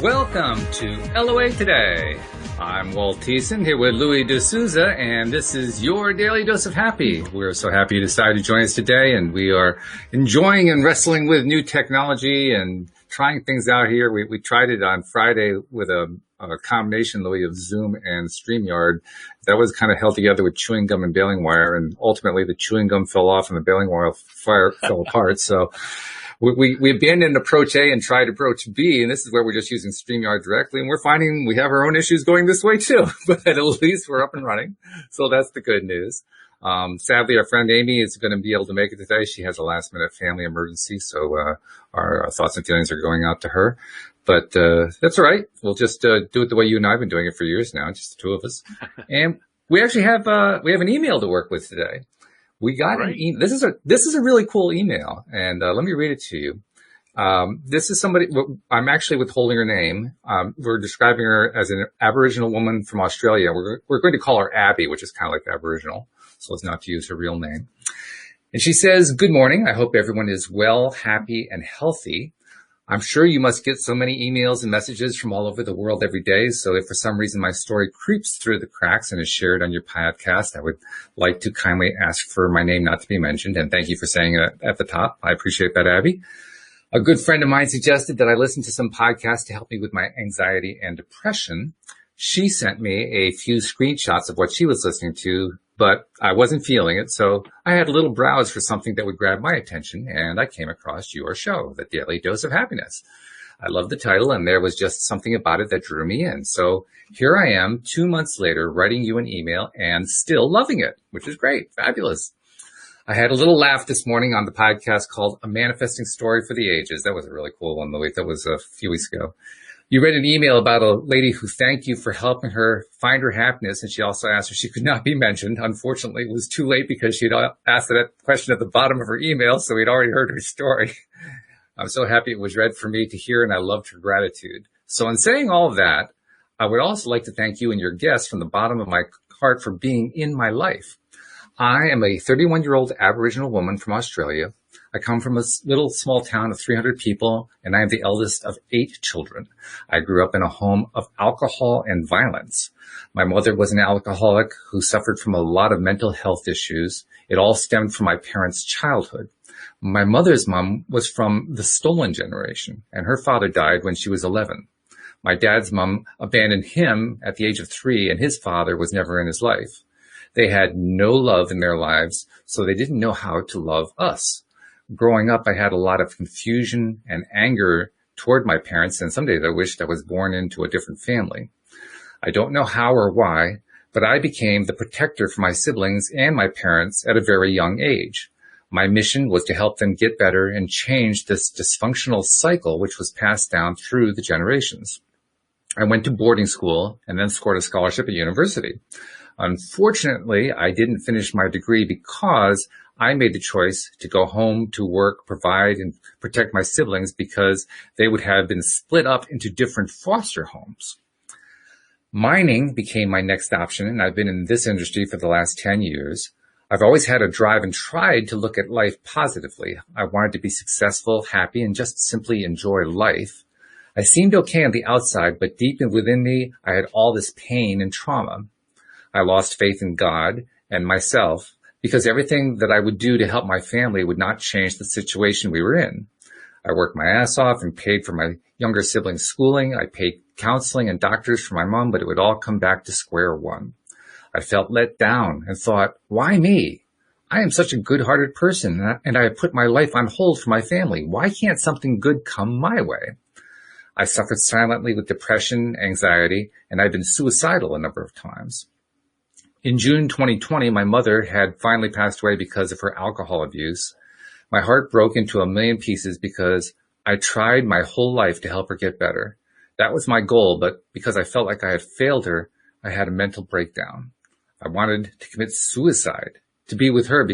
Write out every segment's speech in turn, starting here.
Welcome to LOA Today. I'm Walt Thiessen here with Louis D'Souza, and this is your Daily Dose of Happy. We're so happy you decided to join us today, and we are enjoying and wrestling with new technology and trying things out here. We tried it on Friday with a combination, Louis, of Zoom and StreamYard. That was kind of held together with chewing gum and baling wire, and ultimately the chewing gum fell off and the baling wire fell apart. So we abandoned approach A and tried approach B, and this is where we're just using StreamYard directly, and we're finding we have our own issues going this way too, but at least we're up and running. So that's the good news. Sadly, our friend Amy is going to be able to make it today. She has a last minute family emergency, so our thoughts and feelings are going out to her. But that's all right. We'll just do it the way you and I have been doing it for years now, just the two of us. And we actually have an email to work with today. We got an email. This is a really cool email, and let me read it to you. This is somebody. I'm actually withholding her name. We're describing her as an Aboriginal woman from Australia. We're going to call her Abby, which is kind of like Aboriginal, so as not to use her real name. And she says, "Good morning. I hope everyone is well, happy, and healthy. I'm sure you must get so many emails and messages from all over the world every day. So if for some reason my story creeps through the cracks and is shared on your podcast, I would like to kindly ask for my name not to be mentioned. And thank you for saying it at the top. I appreciate that, Abby. A good friend of mine suggested that I listen to some podcasts to help me with my anxiety and depression. She sent me a few screenshots of what she was listening to, but I wasn't feeling it, so I had a little browse for something that would grab my attention, and I came across your show, The Daily Dose of Happiness. I loved the title, and there was just something about it that drew me in. So here I am, 2 months later, writing you an email and still loving it, which is great, fabulous. I had a little laugh this morning on the podcast called A Manifesting Story for the Ages. That was a really cool one, Louis. That was a few weeks ago. You read an email about a lady who thanked you for helping her find her happiness, and she also asked if she could not be mentioned. Unfortunately, it was too late because she'd asked that question at the bottom of her email, so we'd already heard her story. I'm so happy it was read for me to hear, and I loved her gratitude. So in saying all of that, I would also like to thank you and your guests from the bottom of my heart for being in my life. I am a 31-year-old Aboriginal woman from Australia. I come from a little small town of 300 people, and I am the eldest of 8 children. I grew up in a home of alcohol and violence. My mother was an alcoholic who suffered from a lot of mental health issues. It all stemmed from my parents' childhood. My mother's mom was from the stolen generation, and her father died when she was 11. My dad's mom abandoned him at the age of 3, and his father was never in his life. They had no love in their lives, so they didn't know how to love us. Growing up, I had a lot of confusion and anger toward my parents, and some days I wished I was born into a different family. I don't know how or why, but I became the protector for my siblings and my parents at a very young age. My mission was to help them get better and change this dysfunctional cycle which was passed down through the generations. I went to boarding school and then scored a scholarship at university. Unfortunately, I didn't finish my degree because I made the choice to go home to work, provide, and protect my siblings because they would have been split up into different foster homes. Mining became my next option, and I've been in this industry for the last 10 years. I've always had a drive and tried to look at life positively. I wanted to be successful, happy, and just simply enjoy life. I seemed okay on the outside, but deep within me, I had all this pain and trauma. I lost faith in God and myself because everything that I would do to help my family would not change the situation we were in. I worked my ass off and paid for my younger siblings' schooling. I paid counseling and doctors for my mom, but it would all come back to square one. I felt let down and thought, why me? I am such a good-hearted person, and I have put my life on hold for my family. Why can't something good come my way? I suffered silently with depression, anxiety, and I've been suicidal a number of times. In June 2020, my mother had finally passed away because of her alcohol abuse. My heart broke into a million pieces because I tried my whole life to help her get better. That was my goal, but because I felt like I had failed her, I had a mental breakdown. I wanted to commit suicide, to be with her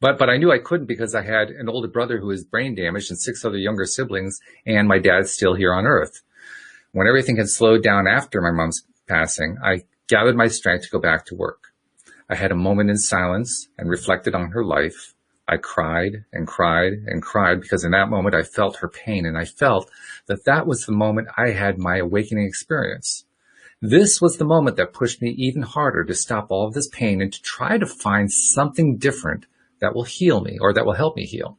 but I knew I couldn't because I had an older brother who was brain damaged and 6 other younger siblings, and my dad's still here on earth. When everything had slowed down after my mom's passing, I gathered my strength to go back to work. I had a moment in silence and reflected on her life. I cried and cried and cried because in that moment I felt her pain, and I felt that that was the moment I had my awakening experience. This was the moment that pushed me even harder to stop all of this pain and to try to find something different that will heal me or that will help me heal.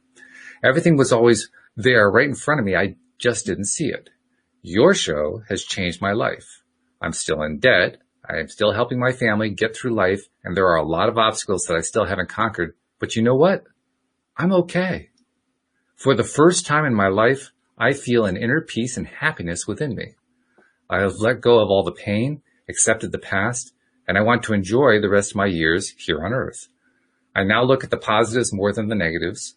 Everything was always there right in front of me. I just didn't see it. Your show has changed my life. I'm still in debt. I am still helping my family get through life, and there are a lot of obstacles that I still haven't conquered. But you know what? I'm okay. For the first time in my life, I feel an inner peace and happiness within me. I have let go of all the pain, accepted the past, and I want to enjoy the rest of my years here on Earth. I now look at the positives more than the negatives.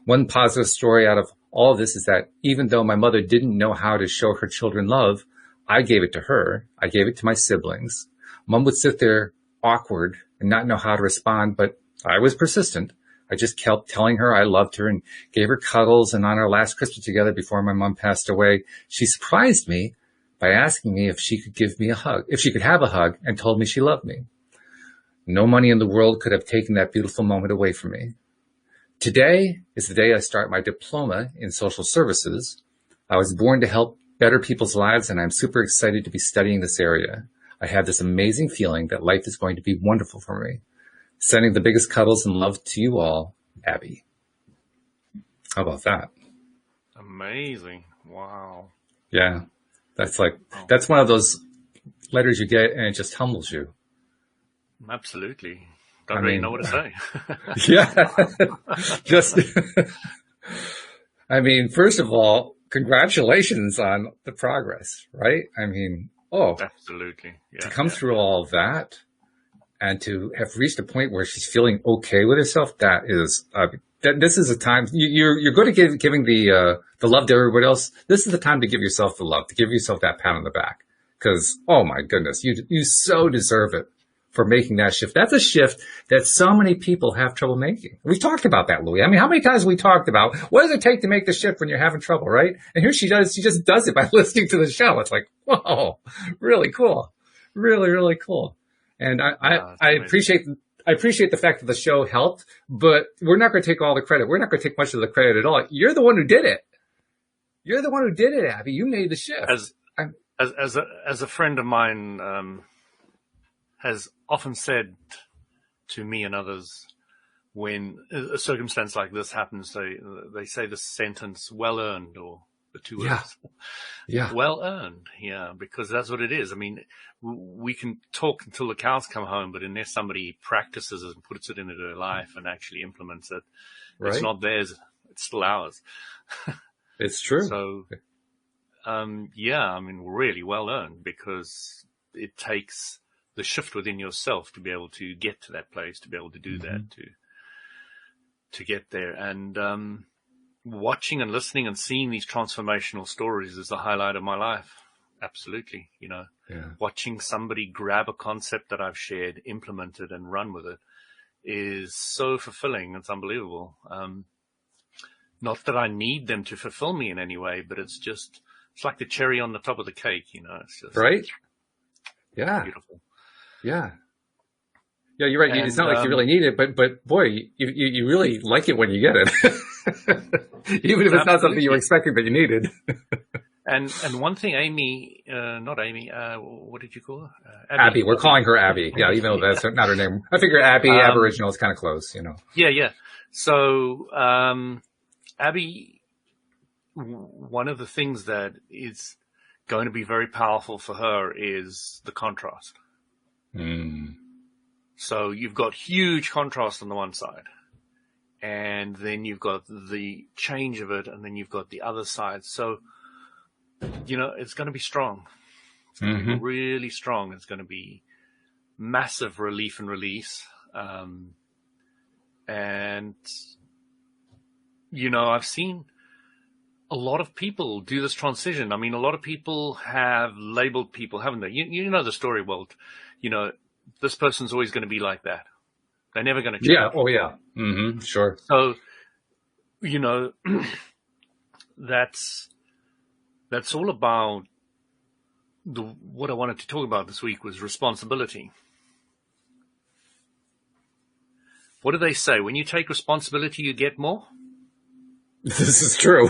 One positive story out of all of this is that even though my mother didn't know how to show her children love, I gave it to her. I gave it to my siblings. Mom would sit there awkward and not know how to respond, but I was persistent. I just kept telling her I loved her and gave her cuddles. And on our last Christmas together before my mom passed away, she surprised me by asking me if she could give me a hug, if she could have a hug, and told me she loved me. No money in the world could have taken that beautiful moment away from me. Today is the day I start my diploma in social services. I was born to help better people's lives, and I'm super excited to be studying this area. I have this amazing feeling that life is going to be wonderful for me. Sending the biggest cuddles and love to you all, Abby. How about that? Amazing. Wow. Yeah. That's one of those letters you get and it just humbles you. Absolutely. Don't really know what to say. Yeah. First of all, congratulations on the progress, right? Absolutely. Yeah, to come through all of that and to have reached a point where she's feeling okay with herself, that is, this is a time you're going to giving the love to everybody else. This is the time to give yourself the love, to give yourself that pat on the back. Cause, oh my goodness, you so deserve it for making that shift. That's a shift that so many people have trouble making. We've talked about that, Louie. How many times have we talked about what does it take to make the shift when you're having trouble, right? And here she just does it by listening to the show. It's like, whoa, really cool. Really, really cool. And I appreciate the fact that the show helped, but we're not going to take all the credit. We're not going to take much of the credit at all. You're the one who did it. You're the one who did it, Abby. You made the shift. As a friend of mine has often said to me and others, when a circumstance like this happens, they say the sentence "well earned" or the two words. Yeah. Well earned. Yeah, because that's what it is. I mean, we can talk until the cows come home, but unless somebody practices it and puts it into their life and actually implements it, right. It's not theirs. It's still ours. It's true. So, really well earned, because it takes the shift within yourself to be able to get to that place, to be able to do that, to get there. And, watching and listening and seeing these transformational stories is the highlight of my life. Absolutely. Watching somebody grab a concept that I've shared, implement it and run with it is so fulfilling. It's unbelievable. Not that I need them to fulfill me in any way, but it's like the cherry on the top of the cake, it's just right. Yeah. Beautiful. Yeah. Yeah, you're right. And, it's not like you really need it, but boy, you really like it when you get it. Even if it's not something you were expecting that you needed. And one thing, what did you call her? Abby. We're calling her Abby. Yeah, even though that's not her name. I figure Abby, Aboriginal is kind of close, Yeah. So, Abby, one of the things that is going to be very powerful for her is the contrast. So you've got huge contrast on the one side, and then you've got the change of it, and then you've got the other side. So, it's going to be strong. It's going to be really strong. It's going to be massive relief and release. And, I've seen a lot of people do this transition. I mean, a lot of people have labeled people, haven't they? You know the story, Walt. This person's always going to be like that. They're never going to change. Yeah. Oh, yeah. Sure. So, that's all about what I wanted to talk about this week was responsibility. what do they say? When you take responsibility, you get more? This is true.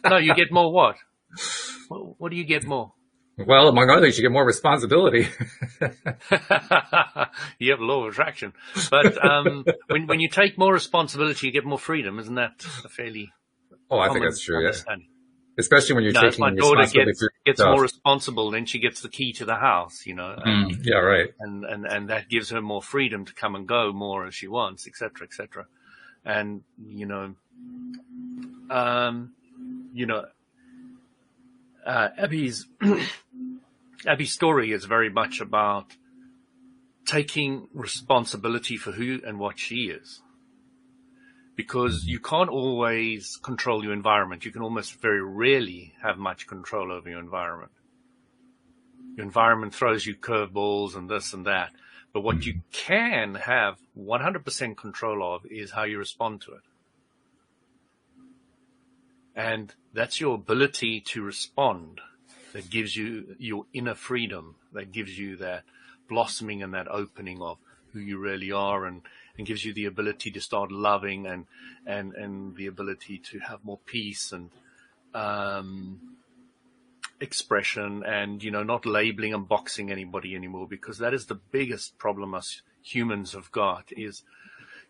No, you get more what? What do you get more? Well, among other things, you get more responsibility. You have a law of attraction. But when you take more responsibility, you get more freedom. Isn't that a fairly I think that's true, understanding? Yeah. Especially when you're taking my daughter responsibility gets more responsible, then she gets the key to the house, yeah, right. And that gives her more freedom to come and go more as she wants, et cetera, et cetera. And, Abby's story is very much about taking responsibility for who and what she is. Because you can't always control your environment. You can almost very rarely have much control over your environment. Your environment throws you curveballs and this and that. But what you can have 100% control of is how you respond to it. And that's your ability to respond that gives you your inner freedom, that gives you that blossoming and that opening of who you really are, and gives you the ability to start loving and the ability to have more peace and expression, and not labeling and boxing anybody anymore, because that is the biggest problem us humans have got is,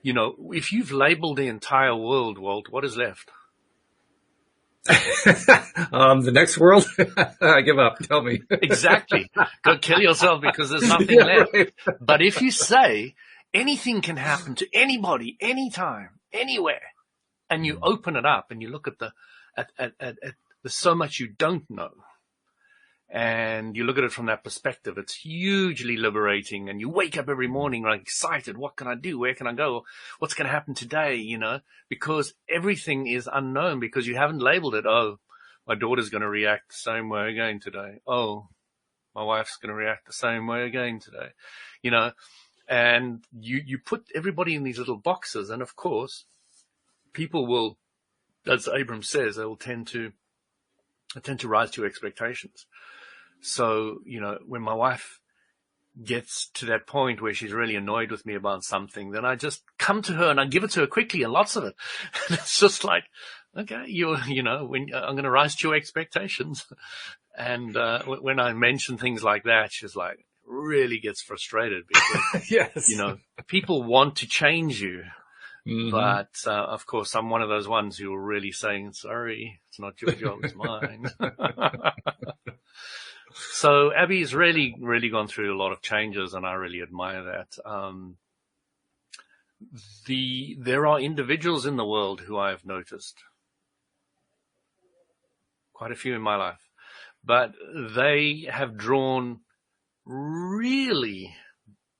if you've labeled the entire world, Walt, what is left? The next world? I give up. Tell me. Exactly. Go kill yourself because there's nothing left. Right. But if you say anything can happen to anybody, anytime, anywhere, and you open it up and you look at there's so much you don't know, and you look at it from that perspective, it's hugely liberating. And you wake up every morning like excited. What can I do? Where can I go? What's going to happen today? Because everything is unknown, because you haven't labeled it. Oh, my daughter's going to react the same way again today. Oh, my wife's going to react the same way again today. And you put everybody in these little boxes. And of course, people will, as Abram says, they will tend to rise to expectations. So, when my wife gets to that point where she's really annoyed with me about something, then I just come to her and I give it to her quickly, and lots of it. And it's just like, okay, when I'm going to rise to your expectations. And when I mention things like that, she's like, really gets frustrated because, yes. People want to change you. Mm-hmm. But, of course, I'm one of those ones who are really saying, sorry, it's not your job, it's mine. So Abby's really, really gone through a lot of changes, and I really admire that. There are individuals in the world who I have noticed, quite a few in my life, but they have drawn really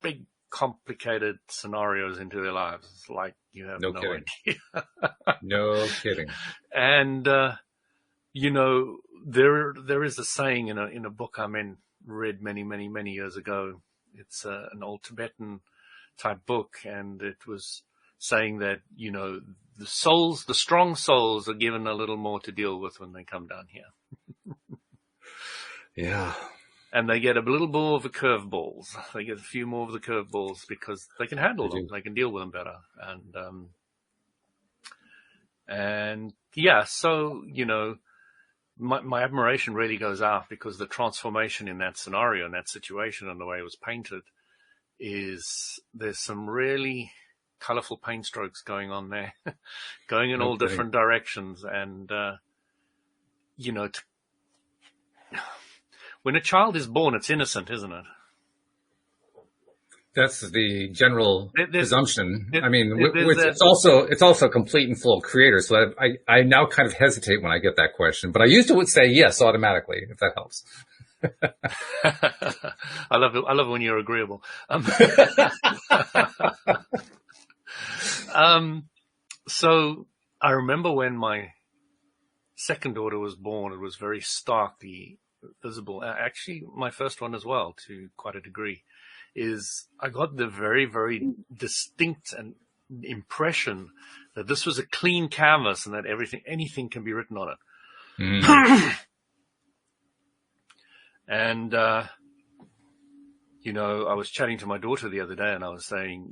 big, complicated scenarios into their lives. It's like you have no idea. No kidding. And, there is a saying in a book I read many, many, many years ago. It's an old Tibetan type book, and it was saying that, the strong souls are given a little more to deal with when they come down here. Yeah. And they get a little more of the curveballs. They get a few more of the curveballs because they can handle them. They can deal with them better. And yeah, so, my admiration really goes out, because the transformation in that scenario, in that situation, and the way it was painted there's some really colorful paint strokes going on there, going in all different directions. And, when a child is born, it's innocent, isn't it? That's the general presumption. It's also complete and full of creators. So I now kind of hesitate when I get that question, but I used to say yes automatically, if that helps. I love it. I love when you're agreeable. So I remember when my second daughter was born, it was very starkly visible. Actually, my first one as well, to quite a degree. I got the very, very distinct impression that this was a clean canvas and that anything can be written on it. Mm. And, I was chatting to my daughter the other day, and I was saying,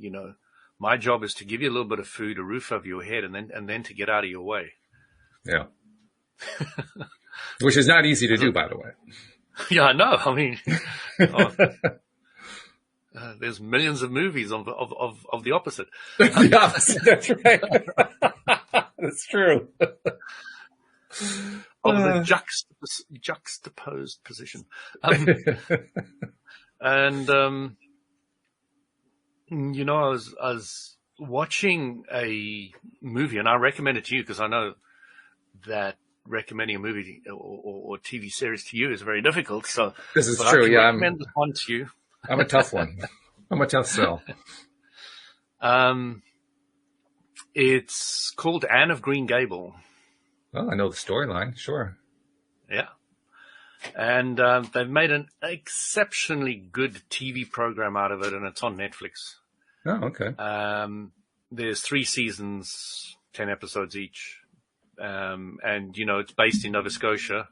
My job is to give you a little bit of food, a roof over your head, and then to get out of your way. Yeah. Which is not easy to do, by the way. Yeah, I know. I mean, there's millions of movies of the opposite. The opposite, that's right. That's true. Of the juxtaposed position. And, you know, I was watching a movie, and I recommend it to you because I know that recommending a movie or TV series to you is very difficult. So this is true. Yeah, I recommend this one to you. I'm a tough one. I'm a tough sell. It's called Anne of Green Gable. Well, I know the storyline. Sure. Yeah. And they've made an exceptionally good TV program out of it, and it's on Netflix. Oh, okay. There's 3 seasons, 10 episodes each. And, you know, it's based in Nova Scotia.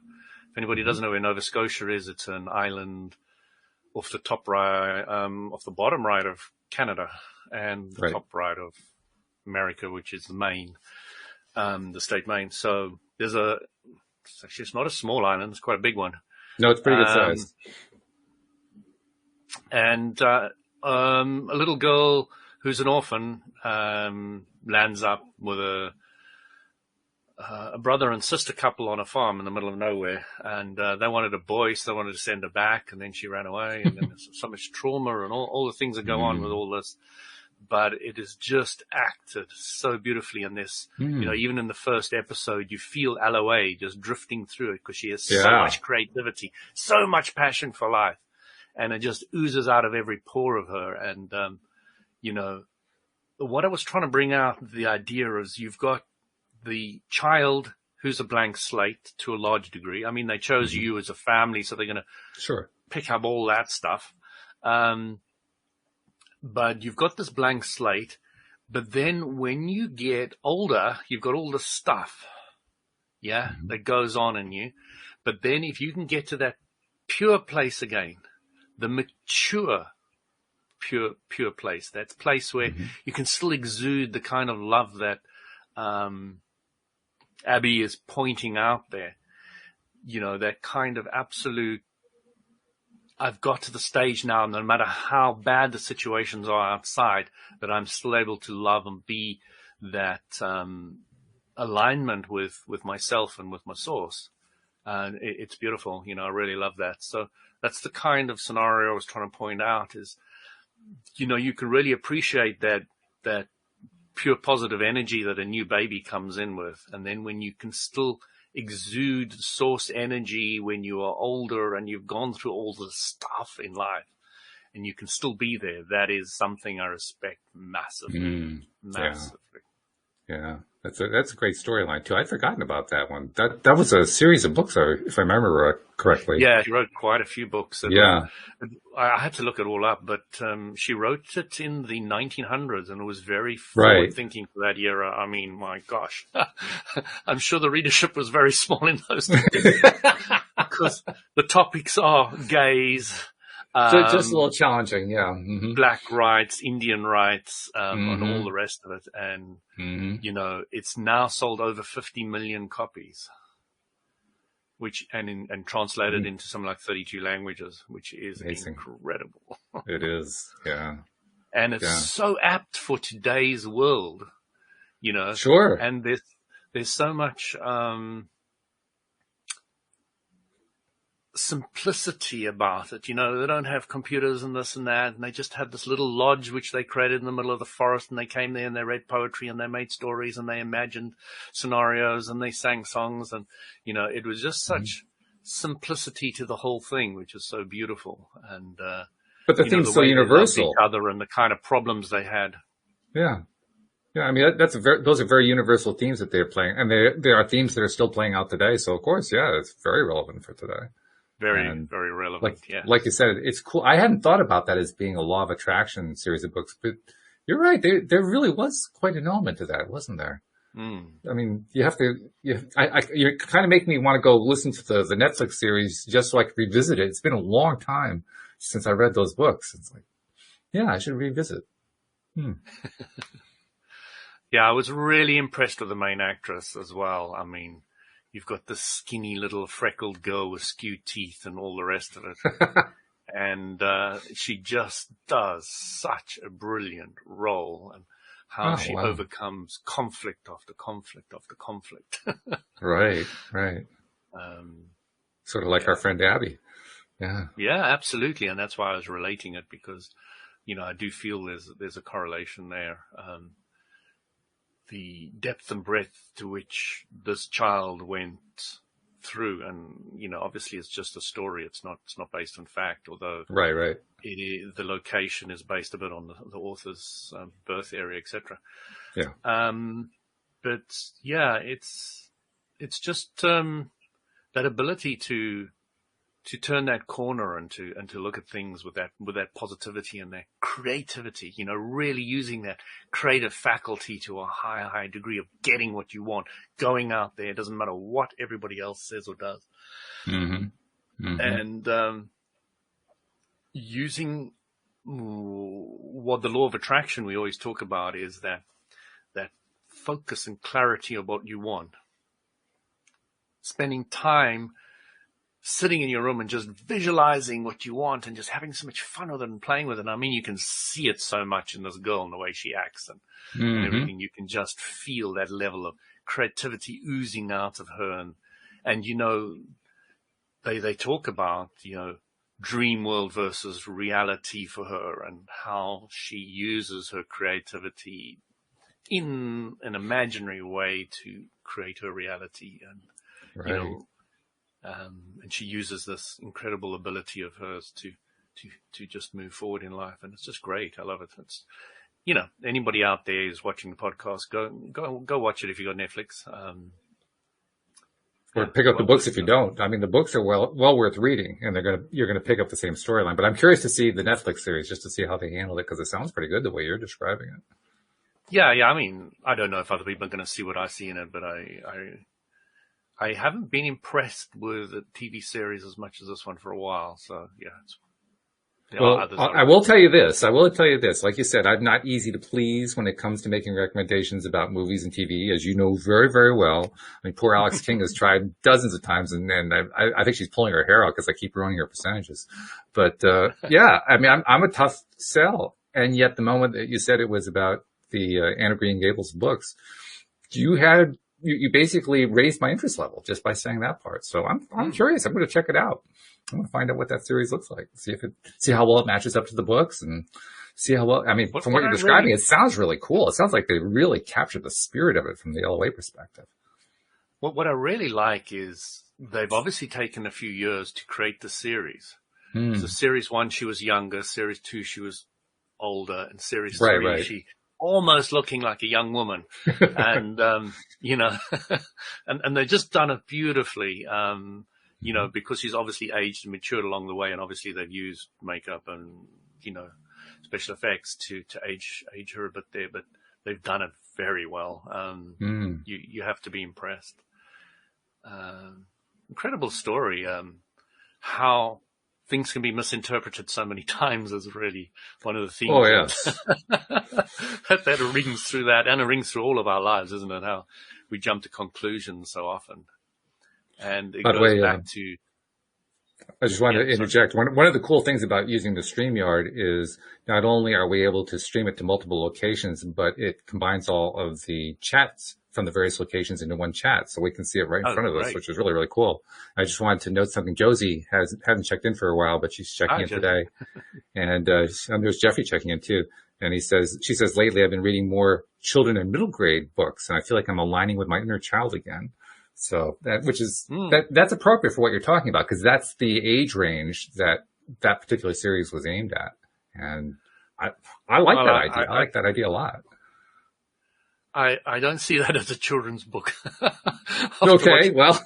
If anybody doesn't know where Nova Scotia is, it's an island off the top right, off the bottom right of Canada and the top right of America, which is the Maine, the state Maine. So it's not a small island. It's quite a big one. No, it's pretty good size. And, a little girl who's an orphan, lands up with a brother and sister couple on a farm in the middle of nowhere, and they wanted a boy, so they wanted to send her back, and then she ran away, and then there's so much trauma and all the things that go on with all this. But it is just acted so beautifully in this. You know, even in the first episode, you feel Alloway just drifting through it because she has so much creativity, so much passion for life, and it just oozes out of every pore of her. And, you know, what I was trying to bring out, the idea is you've got the child who's a blank slate to a large degree. I mean, they chose you as a family, so they're going to pick up all that stuff. But you've got this blank slate, but then when you get older, you've got all the stuff, that goes on in you. But then if you can get to that pure place again, the mature, pure place, that place where you can still exude the kind of love that, Abby is pointing out there, you know, that kind of absolute, I've got to the stage now, no matter how bad the situations are outside, that I'm still able to love and be that alignment with myself and with my source. And it's beautiful. You know, I really love that. So that's the kind of scenario I was trying to point out is, you know, you can really appreciate that pure positive energy that a new baby comes in with. And then when you can still exude source energy when you are older and you've gone through all the stuff in life and you can still be there, that is something I respect massively. Massively. Yeah. That's a great storyline too. I'd forgotten about that one. That was a series of books, if I remember correctly. Yeah, she wrote quite a few books. I had to look it all up, but she wrote it in the 1900s, and it was very forward-thinking for that era. I mean, my gosh, I'm sure the readership was very small in those days because the topics are gays. So just a little challenging, Black rights, Indian rights, and all the rest of it. And, you know, it's now sold over 50 million copies, and translated into something like 32 languages, which is incredible. It is, yeah. And it's so apt for today's world, you know. Sure. And there's so much, simplicity about it. You know, they don't have computers and this and that, and they just had this little lodge which they created in the middle of the forest, and they came there and they read poetry and they made stories and they imagined scenarios and they sang songs, and, you know, it was just such simplicity to the whole thing, which is so beautiful. And but the theme's so universal. Each other and the kind of problems they had. Yeah. I mean, those are very universal themes that they're playing, and there are themes that are still playing out today. So of course, it's very relevant for today. Very relevant. Like you said, it's cool. I hadn't thought about that as being a law of attraction series of books, but you're right. There really was quite an element to that, wasn't there? I mean, you're kind of making me want to go listen to the Netflix series just so I could revisit it. It's been a long time since I read those books. It's like, I should revisit. Hmm. Yeah, I was really impressed with the main actress as well. I mean, you've got this skinny little freckled girl with skewed teeth and all the rest of it. And she just does such a brilliant role, and how Oh, she wow. overcomes conflict after conflict after conflict. Right, right. Sort of like our friend Abby. Yeah. Yeah, absolutely. And that's why I was relating it, because, I do feel there's a correlation there. The depth and breadth to which this child went through, and, obviously it's just a story. It's not based on fact, although Right. the location is based a bit on the author's birth area, etc. Yeah. But yeah, it's just that ability to turn that corner and to look at things with that positivity and that creativity, really using that creative faculty to a high degree of getting what you want, going out there. It doesn't matter what everybody else says or does. Mm-hmm. Mm-hmm. And, using what the law of attraction we always talk about is that focus and clarity of what you want. Spending time sitting in your room and just visualizing what you want and just having so much fun with it and playing with it. I mean, you can see it so much in this girl and the way she acts and everything. You can just feel that level of creativity oozing out of her. And they talk about, dream world versus reality for her, and how she uses her creativity in an imaginary way to create her reality. And, Right. and she uses this incredible ability of hers to just move forward in life. And it's just great. I love it. It's, anybody out there who's watching the podcast, go watch it if you got Netflix. Or pick up the books if you don't. I mean, the books are well worth reading, and you're gonna pick up the same storyline. But I'm curious to see the Netflix series just to see how they handle it, because it sounds pretty good the way you're describing it. Yeah. I mean, I don't know if other people are going to see what I see in it, but I haven't been impressed with a TV series as much as this one for a while. So yeah. Well, I will tell you this. Like you said, I'm not easy to please when it comes to making recommendations about movies and TV, as you know very, very well. I mean, poor Alex King has tried dozens of times, and I think she's pulling her hair out because I keep ruining her percentages. But yeah, I mean, I'm a tough sell. And yet the moment that you said it was about the Anne of Green Gables books, you basically raised my interest level just by saying that part. So I'm curious. I'm going to check it out. I'm going to find out what that series looks like. See how well it matches up to the books, and see how well, I mean, from what you're describing, it sounds really cool. It sounds like they really captured the spirit of it from the LOA perspective. What I really like is they've obviously taken a few years to create the series. So series 1, she was younger. Series 2, she was older. And series 3, she almost looking like a young woman. And, and they've just done it beautifully. Because she's obviously aged and matured along the way, and obviously they've used makeup and, special effects to age her a bit there, but they've done it very well. You have to be impressed. Incredible story. How things can be misinterpreted so many times is really one of the themes. Oh, yes. that rings through that, and it rings through all of our lives, isn't it? How we jump to conclusions so often. And it goes back to... I just wanted to interject. One of the cool things about using the StreamYard is not only are we able to stream it to multiple locations, but it combines all of the chats from the various locations into one chat. So we can see it right in front of us, which is really, really cool. I just wanted to note something. Josie hadn't checked in for a while, but she's checking in today. And there's Jeffrey checking in too. And she says, lately I've been reading more children and middle grade books, and I feel like I'm aligning with my inner child again. So that's appropriate for what you're talking about, because that's the age range that particular series was aimed at. And I like that idea. I like that idea a lot. I don't see that as a children's book. Okay, well.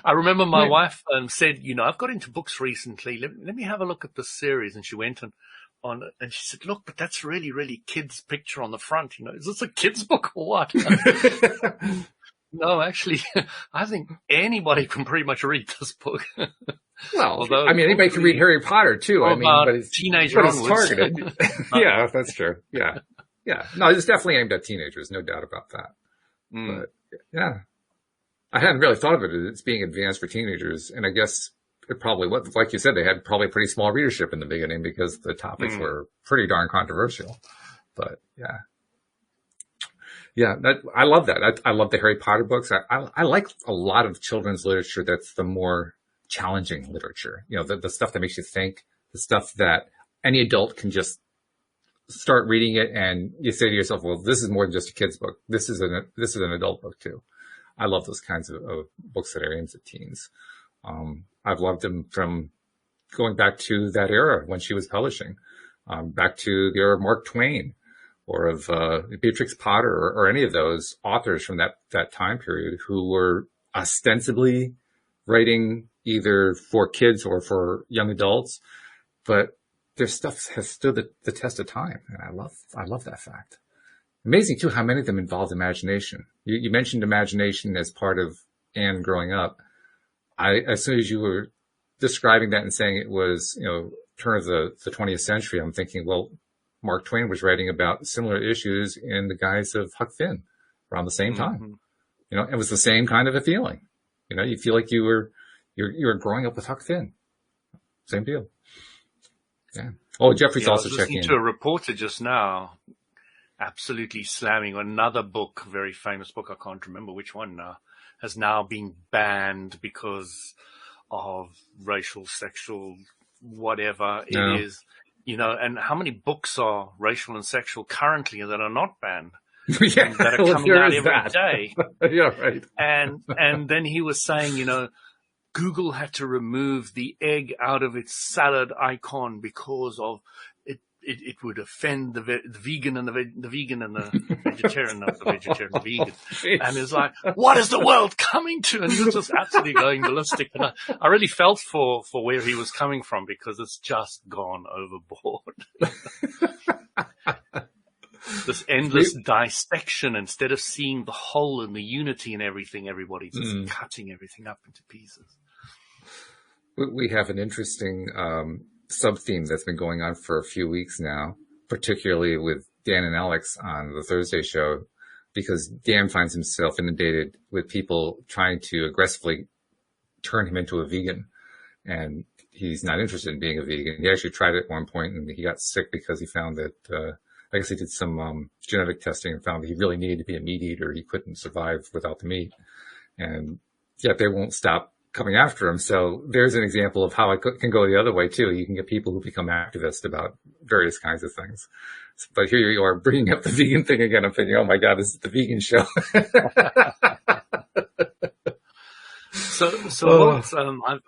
I remember my wife said, I've got into books recently. Let me have a look at this series. And she went and she said, look, but that's really, really kids' picture on the front. Is this a kids' book or what? No, actually, I think anybody can pretty much read this book. Well, Although I mean, anybody can read Harry Potter too. I mean, about but teenager it's onwards. targeted. Yeah, that's true. Yeah. Yeah. No, it's definitely aimed at teenagers. No doubt about that. But yeah, I hadn't really thought of it as being advanced for teenagers. And I guess it probably was, like you said, they had probably pretty small readership in the beginning because the topics were pretty darn controversial. But yeah. Yeah, I love that. I love the Harry Potter books. I like a lot of children's literature that's the more challenging literature. You know, the stuff that makes you think, the stuff that any adult can just start reading it and you say to yourself, well, this is more than just a kid's book. This is an adult book too. I love those kinds of books that are aimed at teens. I've loved them from going back to that era when she was publishing, back to the era of Mark Twain or of Beatrix Potter or any of those authors from that time period who were ostensibly writing either for kids or for young adults, but their stuff has stood the test of time. And I love that fact. Amazing too how many of them involved imagination. You mentioned imagination as part of Anne growing up. As soon as you were describing that and saying it was, turn of the 20th century, I'm thinking, well, Mark Twain was writing about similar issues in the guise of Huck Finn around the same time. It was the same kind of a feeling. You feel like you're growing up with Huck Finn. Same deal. Yeah. Oh, Jeffrey's also checking in. To a reporter just now, absolutely slamming another book, very famous book, I can't remember which one now, has now been banned because of racial, sexual, whatever it is. And how many books are racial and sexual currently that are not banned? Yeah, that are coming out every day. Yeah, right. And then he was saying, Google had to remove the egg out of its salad icon because of it would offend the vegan and the vegan and the vegetarian, not the vegetarian, the vegan. And it's like, what is the world coming to? And he was just absolutely going ballistic. And I really felt for where he was coming from because it's just gone overboard. This endless dissection, instead of seeing the whole and the unity and everything, everybody's just cutting everything up into pieces. We have an interesting sub-theme that's been going on for a few weeks now, particularly with Dan and Alex on the Thursday show, because Dan finds himself inundated with people trying to aggressively turn him into a vegan. And he's not interested in being a vegan. He actually tried it at one point and he got sick because he found that, I guess he did some genetic testing and found that he really needed to be a meat eater. He couldn't survive without the meat. And yet they won't stop coming after him. So there's an example of how it can go the other way too. You can get people who become activists about various kinds of things. But here you are bringing up the vegan thing again. I'm thinking, oh my God, this is the vegan show.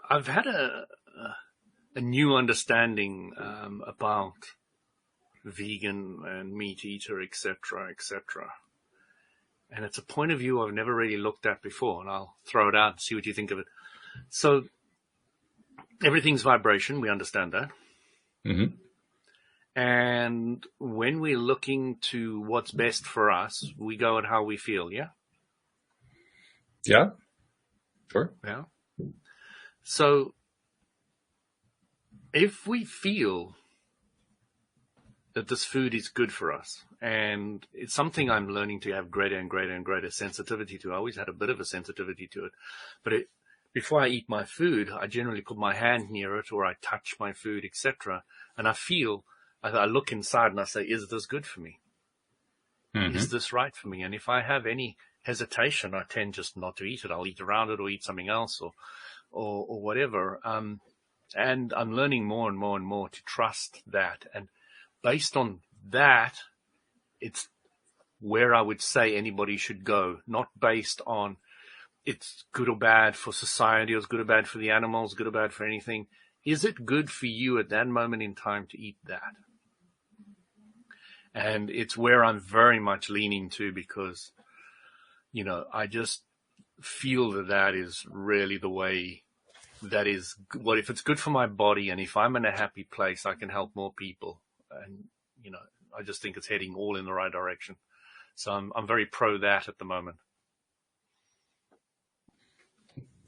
I've had a new understanding about vegan and meat eater, etc., etc. And it's a point of view I've never really looked at before, and I'll throw it out and see what you think of it. So everything's vibration. We understand that. Mm-hmm. And when we're looking to what's best for us, we go at how we feel. Yeah. Yeah. Sure. Yeah. So if we feel that this food is good for us, and it's something I'm learning to have greater and greater and greater sensitivity to. I always had a bit of a sensitivity to it, but before I eat my food, I generally put my hand near it or I touch my food, etc. And I look inside and I say, is this good for me? Mm-hmm. Is this right for me? And if I have any hesitation, I tend just not to eat it. I'll eat around it or eat something else or whatever. And I'm learning more and more and more to trust that. And based on that, it's where I would say anybody should go, not based on it's good or bad for society, or it's good or bad for the animals, good or bad for anything. Is it good for you at that moment in time to eat that? And it's where I'm very much leaning to because, I just feel that is really the way that is what if it's good for my body and if I'm in a happy place, I can help more people. And, I just think it's heading all in the right direction. So I'm very pro that at the moment.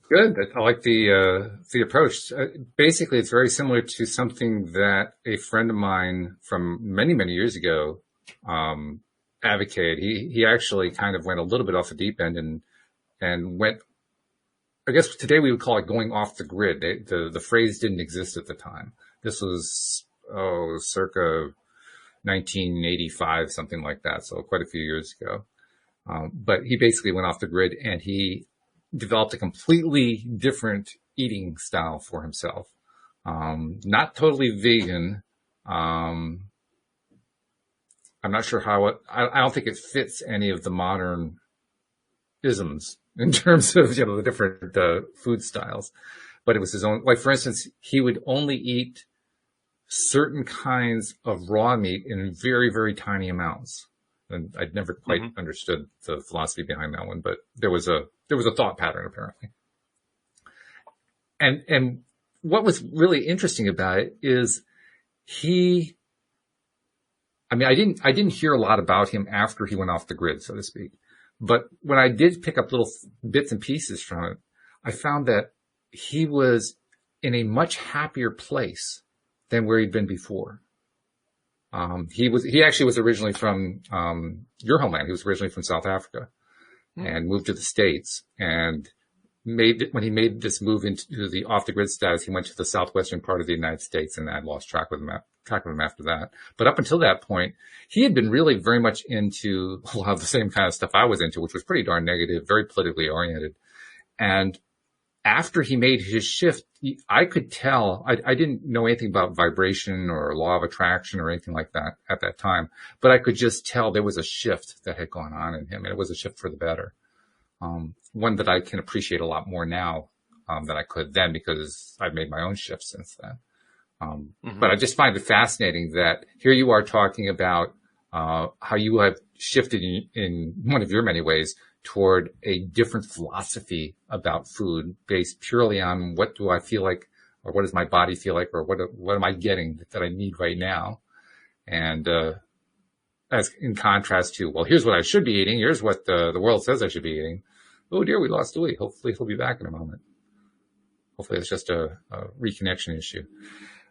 Good. I like the approach. Basically, it's very similar to something that a friend of mine from many, many years ago advocated. He actually kind of went a little bit off the deep end and went. I guess today we would call it going off the grid. The phrase didn't exist at the time. This was circa 1985, something like that. So quite a few years ago. But he basically went off the grid and he developed a completely different eating style for himself. Not totally vegan. I'm not sure I don't think it fits any of the modern isms in terms of, the different food styles, but it was his own. Like, for instance, he would only eat certain kinds of raw meat in very, very tiny amounts. And I'd never quite understood the philosophy behind that one, but there was a thought pattern apparently. And what was really interesting about it is I didn't hear a lot about him after he went off the grid, so to speak. But when I did pick up little bits and pieces from it, I found that he was in a much happier place than where he'd been before. He actually was originally from, your homeland. He was originally from South Africa and moved to the States, and when he made this move into the off the grid status, he went to the southwestern part of the United States, and I lost track of him after that. But up until that point, he had been really very much into a lot of the same kind of stuff I was into, which was pretty darn negative, very politically oriented. And after he made his shift, I could tell, I didn't know anything about vibration or law of attraction or anything like that at that time, but I could just tell there was a shift that had gone on in him, and it was a shift for the better. One that I can appreciate a lot more now, than I could then, because I've made my own shift since then. But I just find it fascinating that here you are talking about, how you have shifted in one of your many ways toward a different philosophy about food based purely on what do I feel like, or what does my body feel like, or what am I getting that I need right now? And, as in contrast to, well, here's what I should be eating. Here's what the world says I should be eating. Oh dear, we lost Louis. Hopefully he'll be back in a moment. Hopefully it's just a reconnection issue.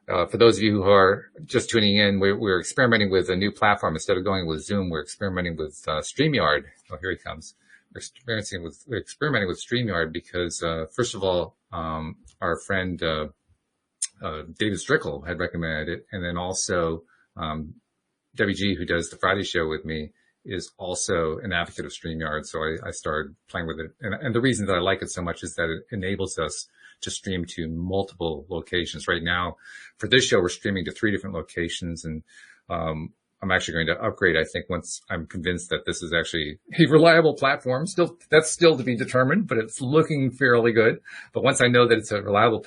For those of you who are just tuning in, we're experimenting with a new platform. Instead of going with Zoom, we're experimenting with StreamYard. Oh, here he comes. We're experimenting with StreamYard because, first of all, our friend, David Strickle had recommended it. And then also, Debbie G, who does the Friday show with me, is also an advocate of StreamYard. So I started playing with it. And the reason that I like it so much is that it enables us to stream to multiple locations. Right now, for this show, we're streaming to 3 different locations. And, I'm actually going to upgrade, I think, once I'm convinced that this is actually a reliable platform. That's still to be determined, but it's looking fairly good. But once I know that it's a reliable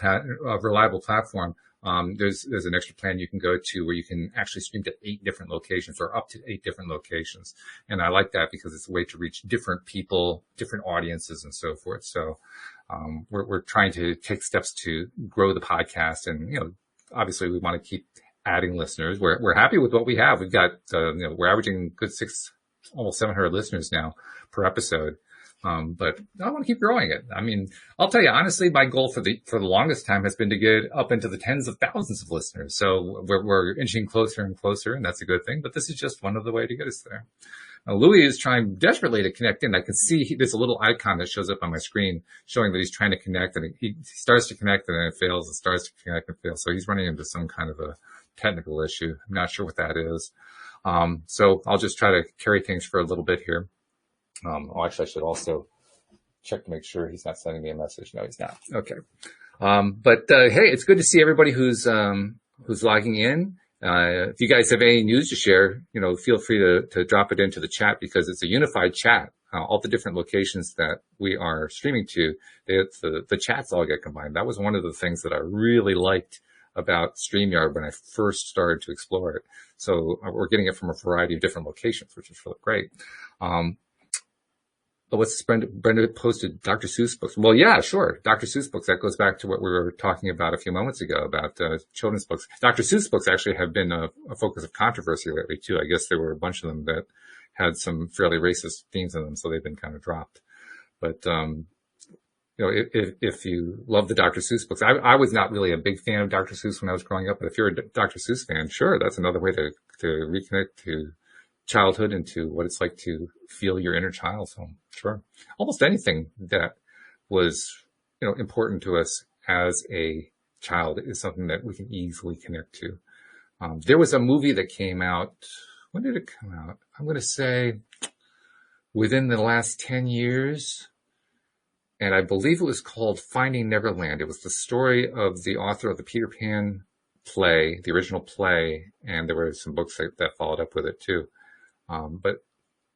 platform, there's an extra plan you can go to where you can actually stream to 8 different locations, or up to 8 different locations. And I like that because it's a way to reach different people, different audiences, and so forth. So, we're trying to take steps to grow the podcast, and, obviously we want to keep adding listeners. We're happy with what we have. We've got, we're averaging good almost 700 listeners now per episode. But I want to keep growing it. I mean, I'll tell you honestly, my goal for the longest time has been to get up into the tens of thousands of listeners. So we're inching closer and closer, and that's a good thing. But this is just one of the way to get us there. Now, Louis is trying desperately to connect in. I can see there's a little icon that shows up on my screen showing that he's trying to connect, and he starts to connect and then it fails. It starts to connect and fails. So he's running into some kind of a technical issue. I'm not sure what that is. So I'll just try to carry things for a little bit here. Actually, I should also check to make sure he's not sending me a message. No, he's not. Okay. But hey, it's good to see everybody who's logging in. If you guys have any news to share, feel free to drop it into the chat, because it's a unified chat. All the different locations that we are streaming to, the chats all get combined. That was one of the things that I really liked about StreamYard when I first started to explore it. So we're getting it from a variety of different locations, which is really great. But what's Brenda posted? Dr. Seuss books. Well, yeah, sure. Dr. Seuss books. That goes back to what we were talking about a few moments ago about children's books. Dr. Seuss books actually have been a focus of controversy lately too. I guess there were a bunch of them that had some fairly racist themes in them, so they've been kind of dropped. But if you love the Dr. Seuss books, I was not really a big fan of Dr. Seuss when I was growing up, but if you're a Dr. Seuss fan, sure, that's another way to reconnect to childhood and to what it's like to feel your inner child. So sure, almost anything that was, important to us as a child is something that we can easily connect to. There was a movie that came out. When did it come out? I'm going to say within the last 10 years. And I believe it was called Finding Neverland. It was the story of the author of the Peter Pan play, the original play, and there were some books that followed up with it too. But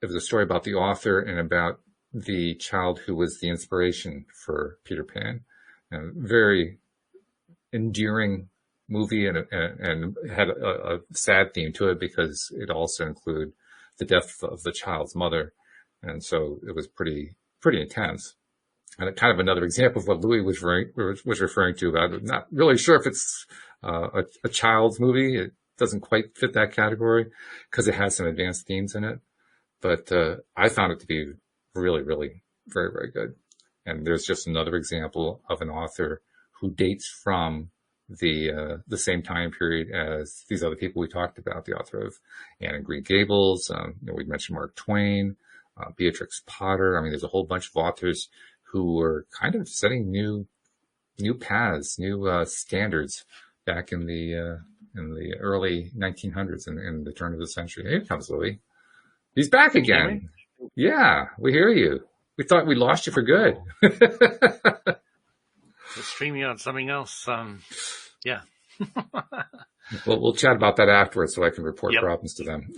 it was a story about the author and about the child who was the inspiration for Peter Pan. A very endearing movie, and had a sad theme to it because it also included the death of the child's mother, and so it was pretty intense. And kind of another example of what Louis was referring to about it. Not really sure if it's a child's movie. It doesn't quite fit that category because it has some advanced themes in it. But I found it to be really, really very, very good. And there's just another example of an author who dates from the same time period as these other people we talked about. The author of Anne and Green Gables. We mentioned Mark Twain, Beatrix Potter. I mean, there's a whole bunch of authors who were kind of setting new paths, new standards back in the early 1900s and in the turn of the century. Here comes Louis. He's back again. Yeah, we hear you. We thought we lost you for good. Streaming on something else. Yeah. Well, we'll chat about that afterwards so I can report problems to them.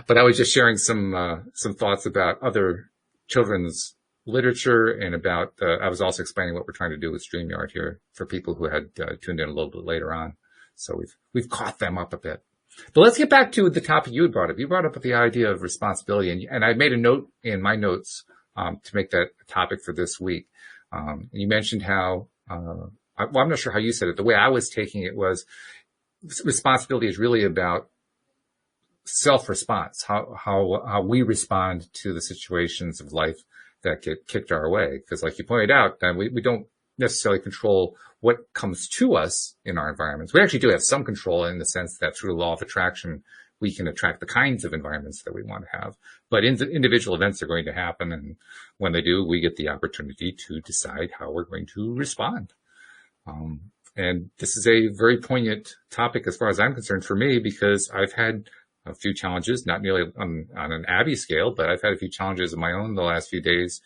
But I was just sharing some thoughts about other children's literature and about, I was also explaining what we're trying to do with StreamYard here for people who had tuned in a little bit later on. So we've caught them up a bit. But let's get back to the topic you had brought up. You brought up the idea of responsibility, and I made a note in my notes to make that a topic for this week. You mentioned how, I'm not sure how you said it. The way I was taking it was responsibility is really about self-response, how we respond to the situations of life that get kicked our way. Because like you pointed out, we don't necessarily control what comes to us in our environments. We actually do have some control in the sense that through the law of attraction, we can attract the kinds of environments that we want to have. But individual events are going to happen. And when they do, we get the opportunity to decide how we're going to respond. And this is a very poignant topic as far as I'm concerned for me, because I've had a few challenges, not nearly on an Abby scale, but I've had a few challenges of my own the last few days